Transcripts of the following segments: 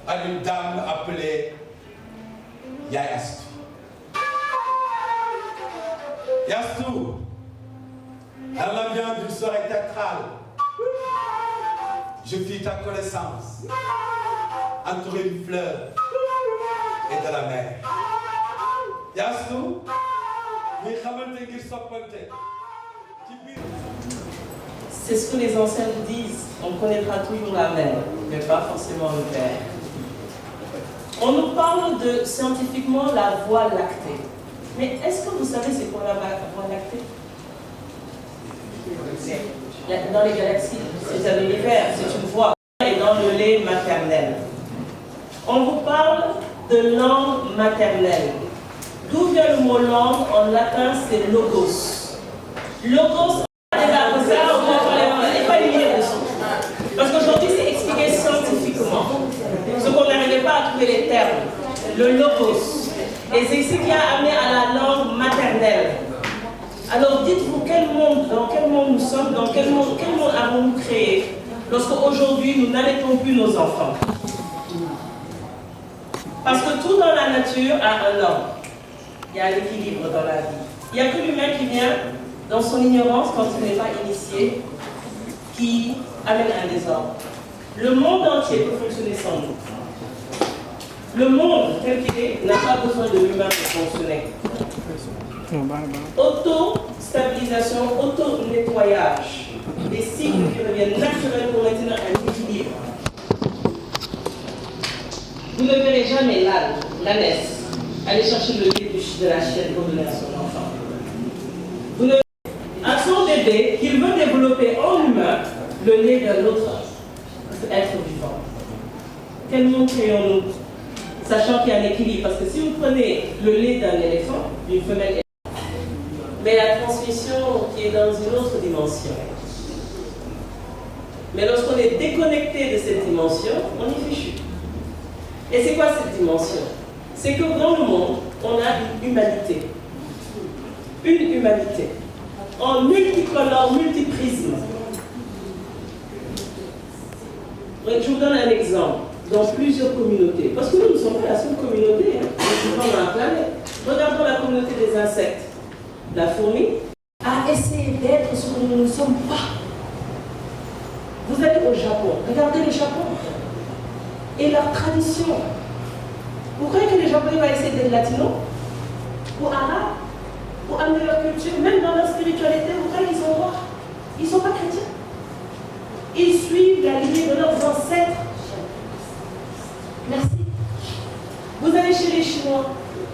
à une dame appelée Yayastu. Yastou, dans l'ambiance d'une soirée théâtrale, je fis ta connaissance, entouré de fleurs et de la mer. Yastou, mais xamante ngir soppante. C'est ce que les anciens disent, on connaîtra toujours la mer, mais pas forcément le père. On nous parle de scientifiquement la voie lactée. Mais est-ce que vous savez c'est quoi la voie lactée? Dans les galaxies, c'est un univers, c'est une voie. Et dans le lait maternel. On vous parle de langue maternelle. D'où vient le mot langue? En latin, c'est logos. Logos, parce qu'aujourd'hui, c'est expliqué scientifiquement. Ce qu'on n'arrivait pas à trouver les termes. Le logos. Et c'est ce qui a amené à la langue maternelle. Alors dites-vous dans quel monde nous sommes, dans quel monde avons-nous créé lorsque aujourd'hui nous n'allaitons plus nos enfants? Parce que tout dans la nature a un ordre. Il y a l'équilibre dans la vie. Il n'y a que l'humain qui vient dans son ignorance quand il n'est pas initié, qui amène un désordre. Le monde entier peut fonctionner sans nous. Le monde tel qu'il est n'a pas besoin de l'humain pour fonctionner. Auto-stabilisation, auto-nettoyage, des cycles qui reviennent naturels pour maintenir un équilibre. Vous ne verrez jamais l'ânesse aller chercher le lait de la chienne pour donner à son enfant. Vous ne verrez à son bébé qu'il veut développer en humain le lait d'un autre être vivant. Quel monde créons-nous? Sachant qu'il y a un équilibre, parce que si vous prenez le lait d'un éléphant, d'une femelle, mais la transmission qui est dans une autre dimension. Mais lorsqu'on est déconnecté de cette dimension, on est fichu. Et c'est quoi cette dimension? C'est que dans le monde, on a une humanité. Une humanité. En multicolore, multiprisme. Je vous donne un exemple. Dans plusieurs communautés. Parce que nous ne sommes pas la seule communauté dans la planète. Regardons la communauté des insectes. La fourmi a essayé d'être ce que nous ne sommes pas. Vous allez au Japon, regardez le Japon et leur tradition. Vous croyez que les Japonais vont essayer d'être latinos ou arabes pour amener leur culture, même dans leur spiritualité? Vous croyez qu'ils sont noirs? Ils ne sont pas chrétiens. Ils suivent la lignée de leurs ancêtres. Merci. Vous allez chez les Chinois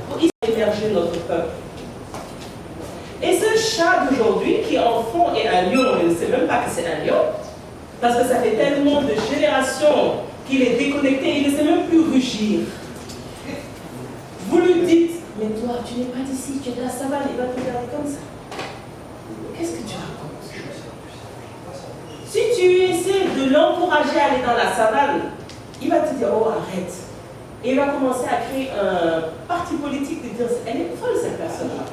pour héberger notre peuple. Et ce chat d'aujourd'hui, qui en fond est un lion, on ne sait même pas que c'est un lion, parce que ça fait tellement de générations qu'il est déconnecté, il ne sait même plus rugir. Vous lui dites, mais toi, tu n'es pas d'ici, tu es de la savane, il va te regarder comme ça. Qu'est-ce que tu racontes? Si tu essaies de l'encourager à aller dans la savane, il va te dire, oh arrête. Et il va commencer à créer un parti politique de dire, elle est folle cette personne-là.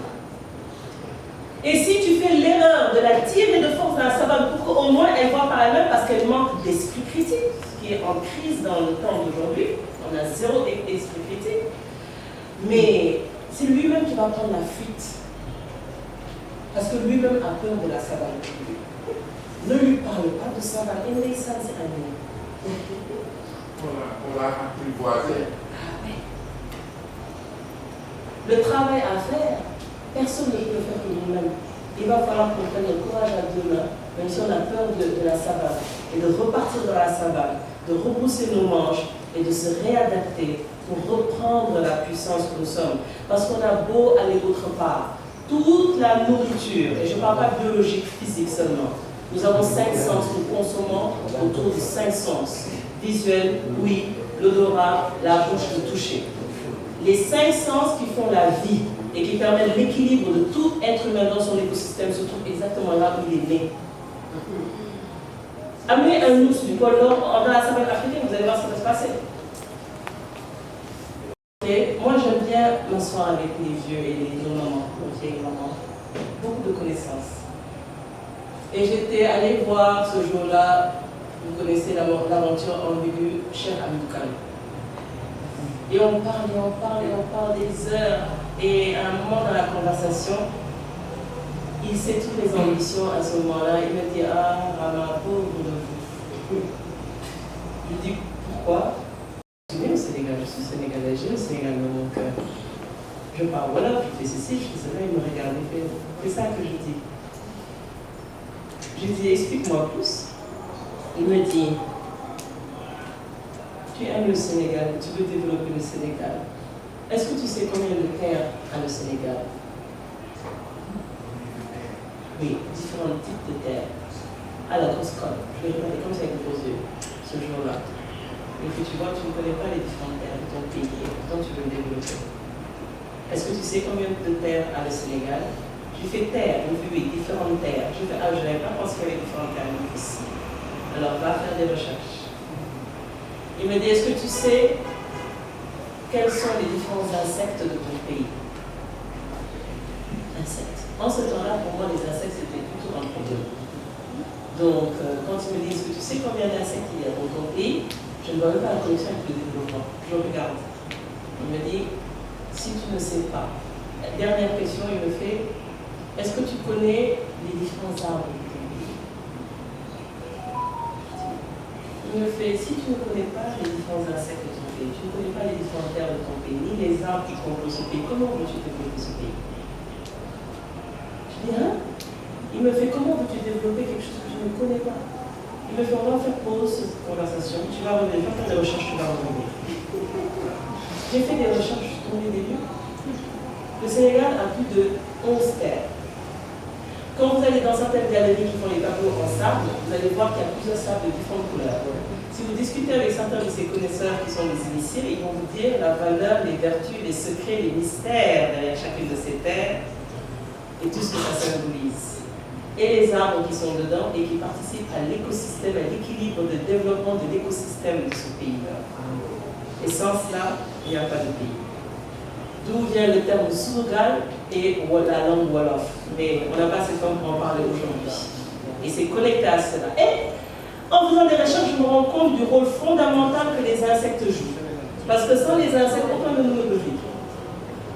Et si tu fais l'erreur de la tirer de force dans la savane pour qu'au moins elle voit par elle-même parce qu'elle manque d'esprit critique, ce qui est en crise dans le temps d'aujourd'hui, on a zéro esprit critique, mais c'est lui-même qui va prendre la fuite. Parce que lui-même a peur de la savane. Ne lui parle pas de savane, et ne ça c'est un mot. On l'a apprivoisé. Ah ouais. Le travail à faire, personne ne peut le faire que nous-mêmes. Il va falloir qu'on prenne le courage à deux mains, même si on a peur de la savane, et de repartir dans la savane, de repousser nos manches et de se réadapter pour reprendre la puissance que nous sommes. Parce qu'on a beau aller autre part, toute la nourriture, et je ne parle pas biologique, physique seulement, nous avons 5 sens, nous consommons autour de 5 sens. Visuel, oui, l'odorat, la bouche, le toucher. Les 5 sens qui font la vie et qui permettent l'équilibre de tout être humain dans son écosystème se trouvent exactement là où il est né. Amenez un ours du pôle Nord dans la savane africaine, vous allez voir ce qui va se passer. Et moi j'aime bien m'asseoir avec les vieux et les mamans, les vieilles mamans, beaucoup de connaissances. Et j'étais allée voir ce jour-là, vous connaissez l'aventure ambiguë, cher Amadou Kane. Et on parle, et on parle, et on parle des heures. Et à un moment dans la conversation, il sait toutes les ambitions à ce moment-là. Il me dit, ah, maman, pauvre de vous. Je lui dis, pourquoi? Je suis née au Sénégal, je suis sénégalaise, j'ai le Sénégal dans mon cœur. Je parle voilà, je fais ceci, je fais cela, il me regarde, il fait, c'est ça que je dis. Je lui dis, explique-moi plus. Il me dit, tu aimes le Sénégal, tu veux développer le Sénégal. Est-ce que tu sais combien de terres a le Sénégal? Oui, différents types de terres. Alors, on se colle. Je vais regarder comme ça avec vos yeux, ce jour-là. Et puis tu vois, tu ne connais pas les différentes terres de ton pays et pourtant tu veux le développer. Est-ce que tu sais combien de terres a le Sénégal? Je fais terre, je fais oui, différentes terres. Je fais, ah, je n'avais pas pensé qu'il y avait différentes terres ici. Alors, va faire des recherches. Il me dit, est-ce que tu sais quels sont les différents insectes de ton pays? Insectes. En ce temps-là, pour moi, les insectes, c'était plutôt un problème. Donc, quand il me dit, est-ce que tu sais combien d'insectes il y a dans ton pays? Je ne vois même pas la connexion avec le développement. Je regarde. Il me dit, si tu ne sais pas, dernière question, il me fait, est-ce que tu connais les différents arbres de ton pays? Il me fait, si tu ne connais pas les différents insectes de ton pays, tu ne connais pas les différentes terres de ton pays, ni les arbres qui composent ce pays, comment veux-tu développer ce pays? Je dis, hein? Il me fait, comment veux-tu développer quelque chose que tu ne connais pas? Il me fait, on va faire pause cette conversation, tu vas revenir, faire des recherches, tu vas revenir. J'ai fait des recherches, je suis tombée des lieux. Le Sénégal a plus de 11 terres. Quand vous allez dans certaines galeries qui font les tableaux en sable, vous allez voir qu'il y a plusieurs sables de différentes couleurs. Si vous discutez avec certains de ces connaisseurs qui sont des initiés, ils vont vous dire la valeur, les vertus, les secrets, les mystères derrière chacune de ces terres et tout ce que ça symbolise. Et les arbres qui sont dedans et qui participent à l'écosystème, à l'équilibre de développement de l'écosystème de ce pays-là. Et sans cela, il n'y a pas de pays. D'où vient le terme Sougal et la langue Wolof. Mais on n'a pas assez de temps pour en parler aujourd'hui. Et c'est connecté à cela. Et en faisant des recherches, je me rends compte du rôle fondamental que les insectes jouent. Parce que sans les insectes, aucun de nous ne peut vivre.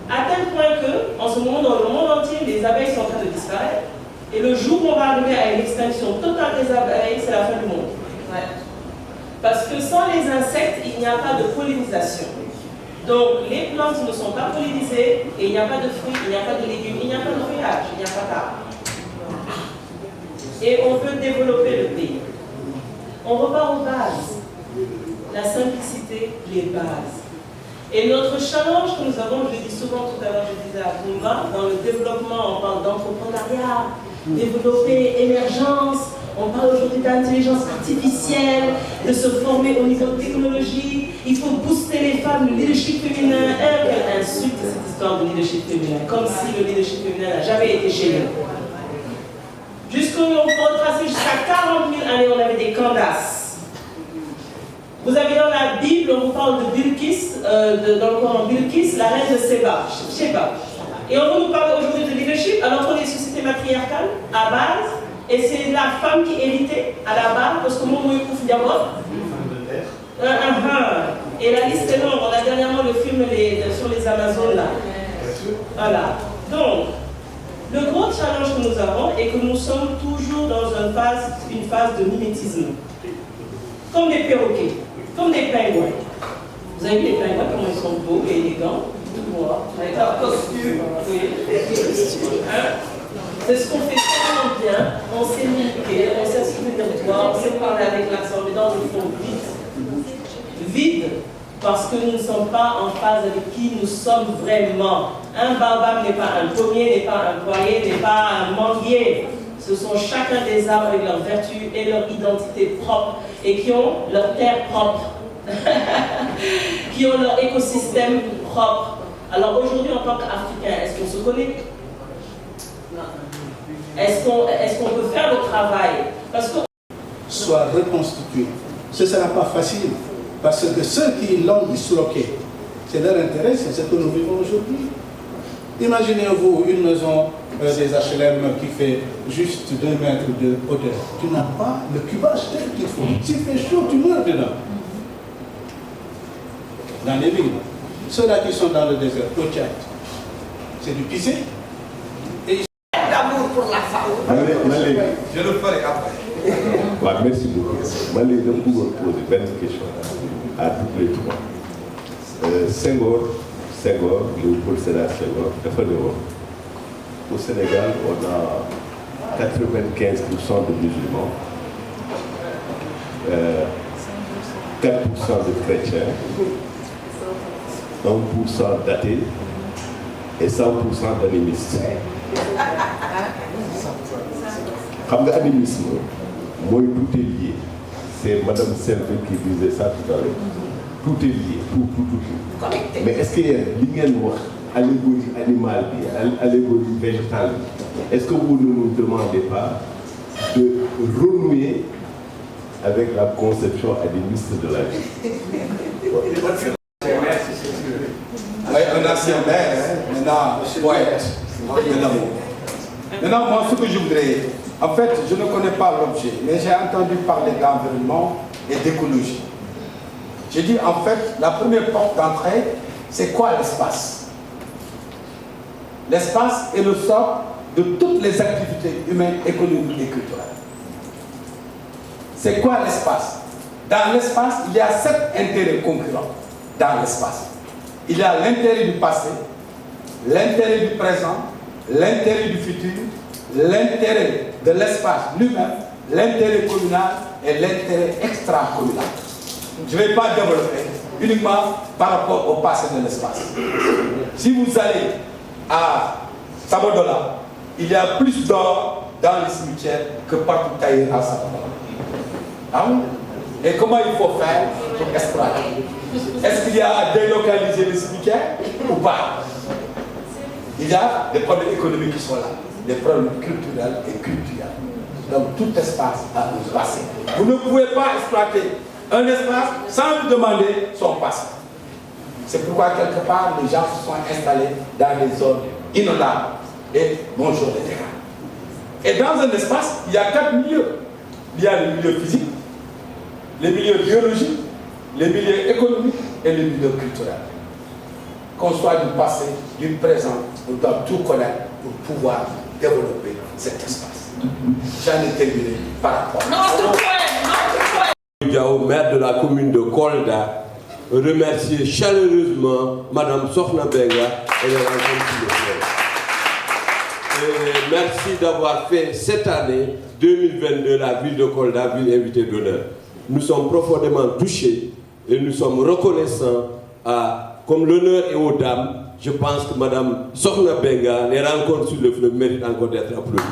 À tel point que, en ce moment, dans le monde entier, les abeilles sont en train de disparaître. Et le jour où on va arriver à une extinction totale des abeilles, c'est la fin du monde. Ouais. Parce que sans les insectes, il n'y a pas de pollinisation. Donc les plantes ne sont pas pollinisées et il n'y a pas de fruits, il n'y a pas de légumes, il n'y a pas de feuillage, il n'y a pas d'arbres. Et on veut développer le pays. On repart aux bases. La simplicité, les bases. Et notre challenge que nous avons, je le dis souvent tout à l'heure, je disais à Pumba, dans le développement, on parle d'entrepreneuriat, développer émergence, on parle aujourd'hui d'intelligence artificielle, de se former au niveau de technologie, il faut booster les femmes, le leadership féminin. Quelle insulte cette histoire de leadership féminin, comme si le leadership féminin n'a jamais été chez nous. On peut retracer jusqu'à 40 000 années, on avait des Candace. Vous avez dans la Bible, on vous parle de Bilkis, dans le Coran, Bilkis, la reine de Sheba. Et on va nous parler aujourd'hui de leadership, alors qu'on est une société matriarcale, à base, et c'est la femme qui héritait à la base, parce que mon mot est d'abord. Et la liste est longue, on a dernièrement le film sur les Amazones là. Voilà. Donc, le gros challenge que nous avons est que nous sommes toujours dans une phase de mimétisme. Comme des perroquets, comme des pingouins. Vous avez vu les pingouins, comment ils sont beaux et élégants, tout noirs, avec leur costume. Oui. C'est ce qu'on fait tellement bien, on sait niquer, on sait se souvenir de toi, on sait parler avec l'accent, mais dans le fond, vide, parce que nous ne sommes pas en phase avec qui nous sommes vraiment. Un baobab n'est pas un pommier, n'est pas un poirier, n'est pas un manguier. Ce sont chacun des arbres avec leurs vertus et leur identité propre et qui ont leur terre propre, qui ont leur écosystème propre. Alors aujourd'hui, en tant qu'Africain, est-ce qu'on se connaît? Est-ce qu'on peut faire le travail? Parce que... soit reconstitué. Ce ne sera pas facile, parce que ceux qui l'ont disloqué, c'est leur intérêt, c'est ce que nous vivons aujourd'hui. Imaginez-vous une maison des HLM qui fait juste 2 mètres de hauteur. Tu n'as pas le cubage tel qu'il faut. S'il fait chaud, tu meurs dedans. Dans les villes. Ceux-là qui sont dans le désert, au Tchad, c'est du pisser. D'amour pour la femme. Je le ferai après. Merci beaucoup. Je vais poser 20 questions à tous les trois. Senghor, Léopold Sédar Senghor, au Sénégal, on a 95% de musulmans, 4% de chrétiens, 1% d'athées et 100% d'animistes. L'animisme, moi, tout est lié. C'est Mme Selve qui disait ça tout à l'heure. Tout est lié, tout. Mais est-ce qu'il y a une allégorie animale, allégorie végétale? Est-ce que vous ne nous demandez pas de renouer avec la conception animiste de la vie? Oui, un ancien maire, maintenant poète de l'amour. Maintenant, moi, ce que je voudrais, en fait, je ne connais pas l'objet, mais j'ai entendu parler d'environnement et d'écologie. J'ai dit, en fait, la première porte d'entrée, c'est quoi l'espace? L'espace est le socle de toutes les activités humaines, économiques et culturelles. C'est quoi l'espace? Dans l'espace, il y a 7 intérêts concurrents dans l'espace. Il y a l'intérêt du passé, l'intérêt du présent, l'intérêt du futur, l'intérêt de l'espace lui-même, l'intérêt communal et l'intérêt extra-communal. Je ne vais pas développer uniquement par rapport au passé de l'espace. Si vous allez à Sabodola, il y a plus d'or dans les cimetières que partout ailleurs à Sabodola. Ah oui? Et comment il faut faire pour exploiter? Est-ce qu'il y a à délocaliser les cimetières ou pas? Il y a des problèmes économiques qui sont là, des problèmes culturels et culturels. Donc tout espace a un passé. Vous ne pouvez pas exploiter un espace sans lui demander son passé. C'est pourquoi quelque part les gens se sont installés dans les zones inondables et bonjour les terrains. Et dans un espace, il y a 4 milieux. Il y a le milieu physique, les milieux biologiques, les milieux économiques et les milieux culturels. Qu'on soit du passé, du présent, on doit tout connaître pour pouvoir développer cet espace. J'en ai terminé par rapport. Notre point. Diao, maire de la commune de Kolda, remercier chaleureusement Madame Sokhna Benga et les rencontres de merci d'avoir fait cette année 2022 la ville de Kolda, ville invitée d'honneur. Nous sommes profondément touchés et nous sommes reconnaissants comme l'honneur est aux dames. Je pense que Madame Sokhna Benga, les rencontres sur le fleuve méritent encore d'être applaudies.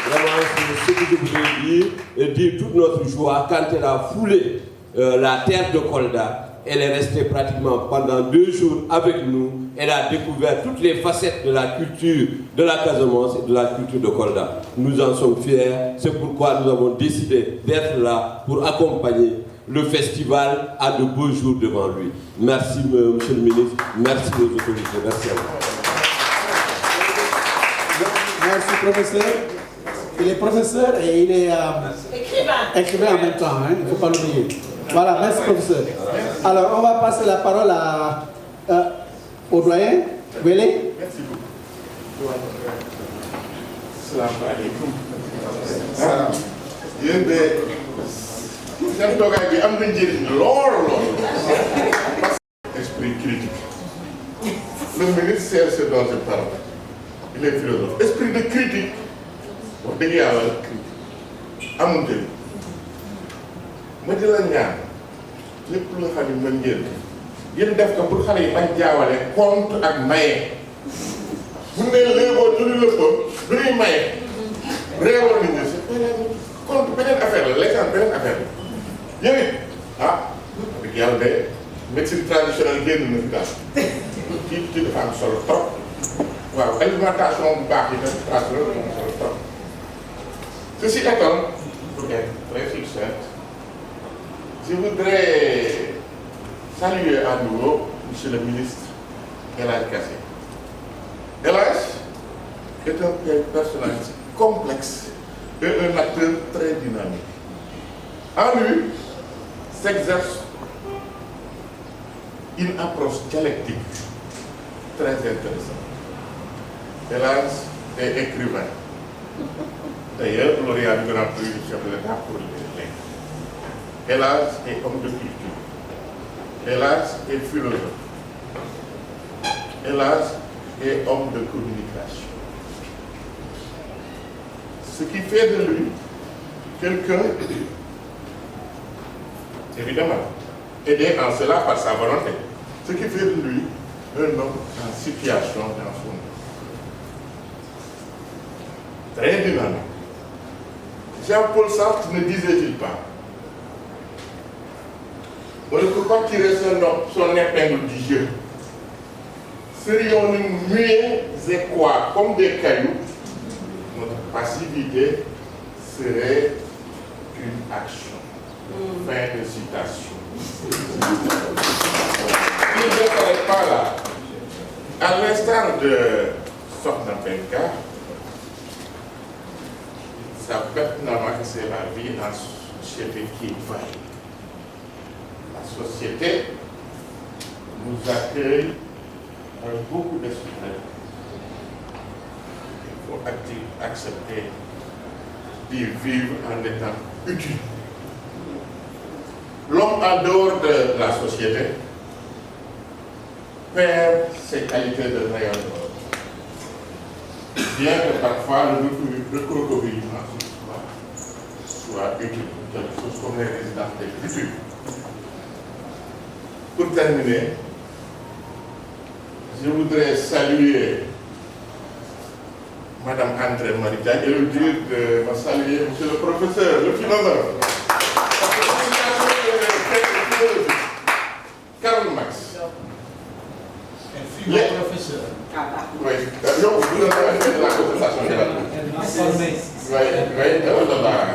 Vraiment, c'est ce que je voudrais dire et dire toute notre joie quand elle a foulé la terre de Kolda. Elle est restée pratiquement pendant 2 jours avec nous. Elle a découvert toutes les facettes de la culture de la Casamance et de la culture de Kolda. Nous en sommes fiers. C'est pourquoi nous avons décidé d'être là pour accompagner le festival à de beaux jours devant lui. Merci, Monsieur le ministre. Merci aux autorités. Merci à vous. Merci, professeur. Il est professeur et il est écrivain en même temps, hein, il ne faut pas l'oublier. Voilà, merci professeur. Alors, on va passer la parole au doyen. Wélé. Merci beaucoup. Salam alaikum. Yéen de seen toogaay bi am na njëriñ lool. Esprit critique. Le ministre sait ce dont je parle. Il est philosophe. Esprit de critique. wax dëgg yàlla amul njëriñ ma di la ñaan lépp lu nga xam ne mën ngeen def ko pour xale yi bañ jaawale compte ak maye. bu ne léegoo lu ñu lëppam lu ñuy maye réewal nit ñi si compte beneen affaire la l'échange beneen affaire la yow it dëgg yàlla de médecine traditionnelle génn na fi daal kii dafa am solo trop waaw alimentation bu baax yi tam traditionnelle am solo trop. Ceci étant, pour être très succinct, je voudrais saluer à nouveau Monsieur le ministre El Hadj Kassé. El Hadj est un personnage complexe et un acteur très dynamique. En lui s'exerce une approche dialectique très intéressante. Hélas, est écrivain. D'ailleurs, lauréat du Grand Prix du chef de l'État pour les lettres. Hélas, est homme de culture. Hélas, est philosophe. Hélas, est homme de communication. Ce qui fait de lui quelqu'un, évidemment, aidé en cela par sa volonté, ce qui fait de lui un homme en situation dans son monde. Très dynamique. Jean-Paul Sartre ne disait-il pas: on ne peut pas tirer son épingle du jeu. Serions-nous muets et quoi, comme des cailloux, notre passivité serait une action. Fin de citation. Il ne s'arrête pas là. À l'instar de Sokhna Penka, ça pertinemment que c'est la vie en société qui vaille. La société nous accueille avec beaucoup d'esprit. Il faut accepter d'y vivre en étant utile. L'homme en dehors de la société perd ses qualités de rayonnement. Bien que parfois le recouvrement soit utile, quelque chose comme les résidences d'écriture. Pour terminer, je voudrais saluer Madame André Maritain et lui dire de me saluer Monsieur le professeur, le philosophe. Karl Marx. Le professeur. Oui, vous avez fait la conversation.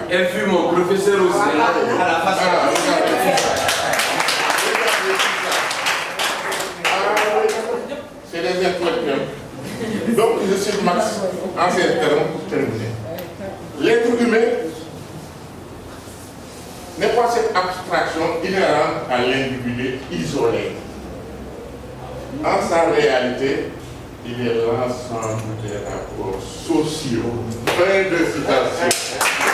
Elle fut mon professeur aussi. À la façon. C'est des intellectuels. Donc, je suis Marx, en ces termes, pour terminer. L'être humain n'est pas cette abstraction inhérente à l'individu isolé. En sa réalité, il est l'ensemble des rapports sociaux. Fin de citation.